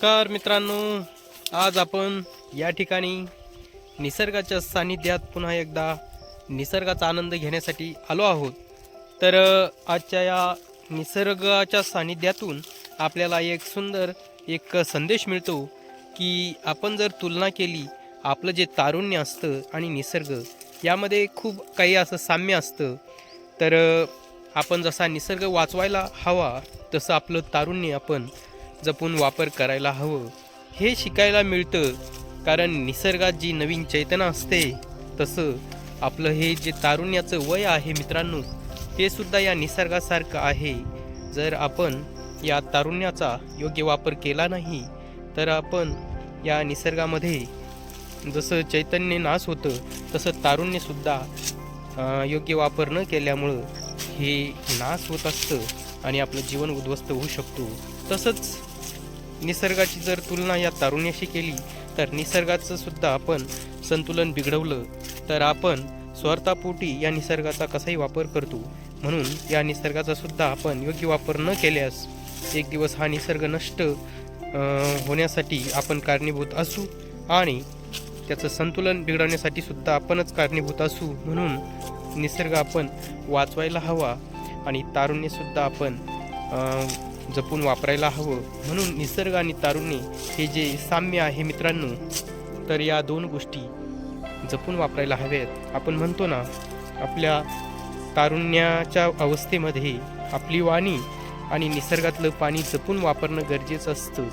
नमस्कार मित्रांनो, आज आपण या ठिकाणी निसर्गाच्या सानिध्यात पुन्हा एकदा निसर्गाचा आनंद घेण्यासाठी आलो आहोत। तर आजच्या या निसर्गाच्या सानिध्यातून आपल्याला एक सुंदर संदेश मिळतो की आपण जर तुलना केली, आपलं जे तारुण्य असतं आणि निसर्ग यामध्ये खूप काही असं साम्य असतं। तर आपण जसा निसर्ग वाचवायला हवा तसं आपलं तारुण्य आपण जपून वापर करायला हवं, हे शिकायला मिळतं। कारण निसर्गात जी नवीन चैतन्य असते तसं आपलं हे जे तारुण्याचं वय आहे मित्रांनो, ते सुद्धा या निसर्गासारखं आहे। जर आपण या तारुण्याचा योग्य वापर केला नाही तर आपण या निसर्गामध्ये जसं चैतन्य नाश होतं तसं तारुण्यसुद्धा योग्य वापर न केल्यामुळं हे नाश होत असतं आणि आपलं जीवन उद्ध्वस्त होऊ शकतो। तसंच निसर्गाची जर तुलना या तारुण्याशी केली तर निसर्गाचं सुद्धा आपण संतुलन बिघडवलं तर आपण स्वार्थापोटी या निसर्गाचा कसाही वापर करतो। म्हणून या निसर्गाचा सुद्धा आपण योग्य वापर न केल्यास एक दिवस हा निसर्ग नष्ट होण्यासाठी आपण कारणीभूत असू आणि त्याचं संतुलन बिघडवण्यासाठी सुद्धा आपणच कारणीभूत असू। म्हणून निसर्ग आपण वाचवायला हवा आणि तारुण्यसुद्धा आपण जपून वापरायला हवं। म्हणून निसर्ग आणि तारुण्य हे जे साम्य आहे मित्रांनो, तर या दोन गोष्टी जपून वापरायला हव्यात। आपण म्हणतो ना, आपल्या तारुण्याच्या अवस्थेमध्ये आपली वाणी आणि निसर्गातलं पाणी जपून वापरणं गरजेचं असतं।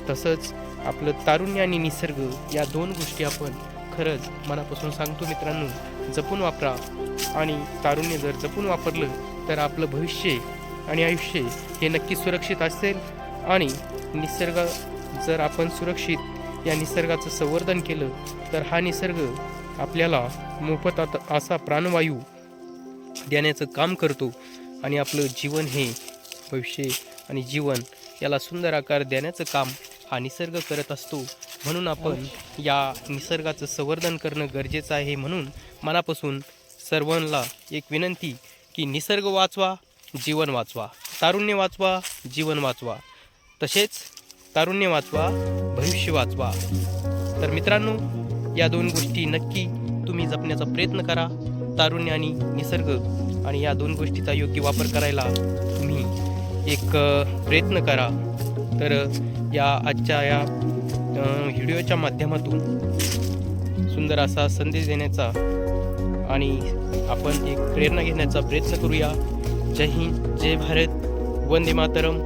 तसंच आपलं तारुण्य आणि निसर्ग या दोन गोष्टी आपण खरंच मनापासून सांगतो मित्रांनो, जपून वापरा। आणि तारुण्य जर जपून वापरलं तर आपलं भविष्य आणि आयुष्य हे नक्की सुरक्षित असेल। आणि निसर्ग जर आपण सुरक्षित या निसर्गाचं संवर्धन केलं तर हा निसर्ग आपल्याला मोफत असा प्राणवायू देण्याचं काम करतो आणि आपलं जीवन हे भविष्य आणि जीवन याला सुंदर आकार देण्याचं काम हा निसर्ग करत असतो। म्हणून आपण या निसर्गाचं संवर्धन करणं गरजेचं आहे। म्हणून मनापासून सर्वांना एक विनंती की निसर्ग वाचवा, जीवन वाचवा, तारुण्य वाचवा, जीवन वाचवा, तसेच तारुण्य वाचवा, भविष्य वाचवा। तर मित्रांनो, या दोन गोष्टी नक्की तुम्ही जपण्याचा प्रयत्न करा, तारुण्य आणि निसर्ग, आणि या दोन गोष्टीचा योग्य वापर करायला तुम्ही एक प्रयत्न करा। तर या आजच्या या व्हिडिओच्या माध्यमातून सुंदर असा संदेश देण्याचा आणि आपण एक प्रेरणा घेण्याचा प्रयत्न करूया। जय हिंद, जय भारत, वंदे मातरम।